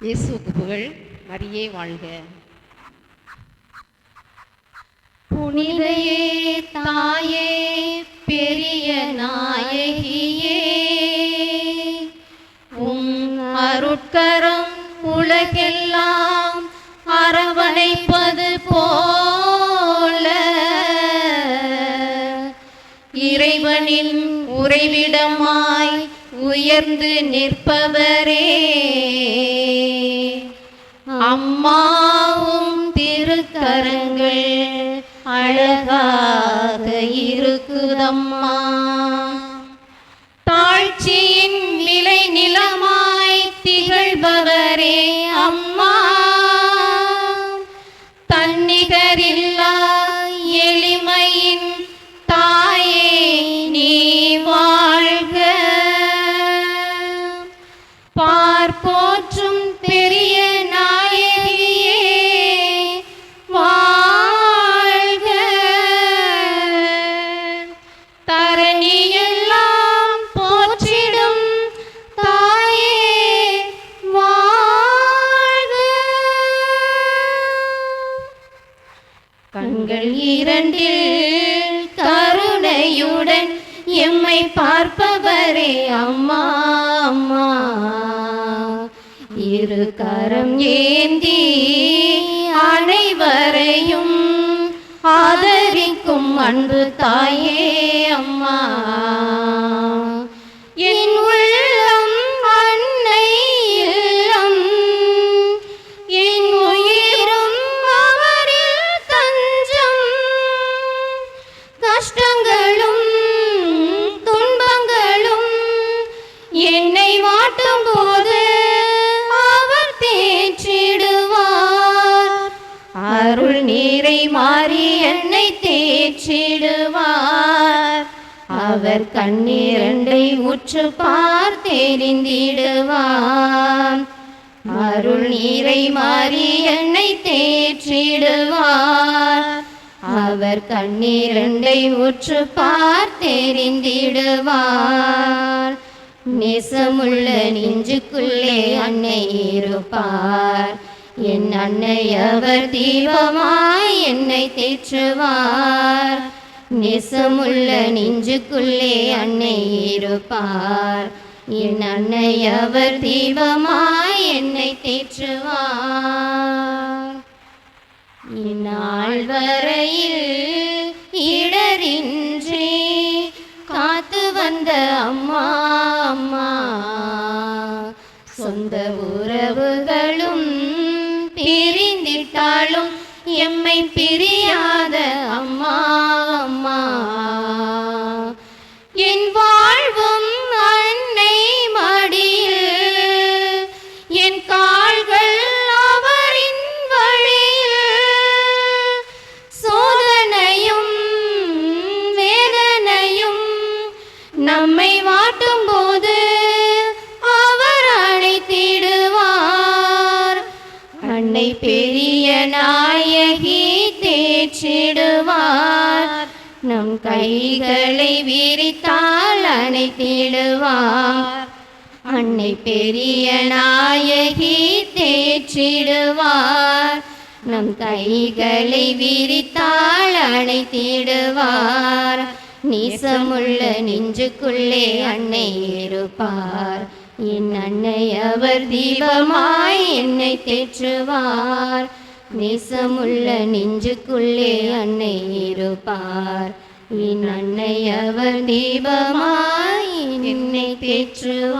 இயேசுவுக்கு புகழ். மரியே வாழ்க. புனிதையே தாயே பெரிய நாயகியே, உம் அருட்கரம் உலகெல்லாம் அரவணைப்பது போல இறைவனின் உறைவிடமாய் உயர்ந்து நிற்பவரே, அம்மாவும் திருக்கரங்கள் அழகாக இருக்குதம்மா. தாழ்ச்சியின் விளை நிலமாய் திகழ்பவரே அம்மா, தன்னிகரில்லா எளிமையின் தாயே நீ வாழ்க. பார்ப்போற்றும் பெரிய நாயகியே வாழ்க. தரணியெல்லாம் போற்றிடும் தாயே வாழ்க. கண்கள் இரண்டில் கருணையுடன் எம்மை பார்ப்பவரே அம்மா அம்மா, இரு கரம் ஏந்தி அனைவரையும் ஆதரிக்கும் அன்பு தாயே அம்மா. என் உள்ளம் அன்னை இல்லம், என் உயிரும் அவரில் தஞ்சம். கஷ்டங்களும் துன்பங்களும் என்னை வாட்டும் போது அவர் தேற்றிடுவார். அருள் நீரை மாறி என்னை தேற்றிடுவார். அவர் கண்ணீரண்டை உற்று பார்த்தெறிந்திடுவார். அருள் நீரை மாறி என்னை தேற்றிடுவார். அவர் கண்ணீரண்டை உற்று பார்த்தெறிந்திடுவார். நேசமுள்ள நெஞ்சுக்குள்ளே அன்னை இருப்பார். என் அன்னை அவர் தீபமாய் என்னை தேற்றுவார். நேசமுள்ள நெஞ்சுக்குள்ளே அன்னை இருப்பார். என் அன்னை அவர் தீபமாய் என்னை தேற்றுவார். இந்நாள் வரையில் இடரின்றி காத்து வந்த அம்மா அம்மா, சொந்த உறவுகளும் பிரிந்திட்டாலும் எம்மை பிரியாத அம்மா அம்மா. என் வாழ்வும் அன்னை மடியில், என் கால்கள் அவரின் வழியில். சோதனையும் வேதனையும் நம்மை வாட்டும் போது அவர் அழைத்திடுவார். அன்னை பெரிய நாயகி தேற்றிடுவார். நம் கைகளை விரித்தால் அணைத்திடுவார். அன்னை பெரிய நாயகி தேற்றிடுவார். நம் கைகளை விரித்தால் அணைத்திடுவார். நேசமுள்ள நெஞ்சுக்குள்ளே அன்னை இருப்பார். என் அன்னை அவர் தீபமாய் என்னை தேற்றுவார். நேசமுள்ள நெஞ்சுக்குள்ளே அன்னை இருப்பார். என் அன்னை அவர் தீபமாய் என்னை தேற்றுவார்.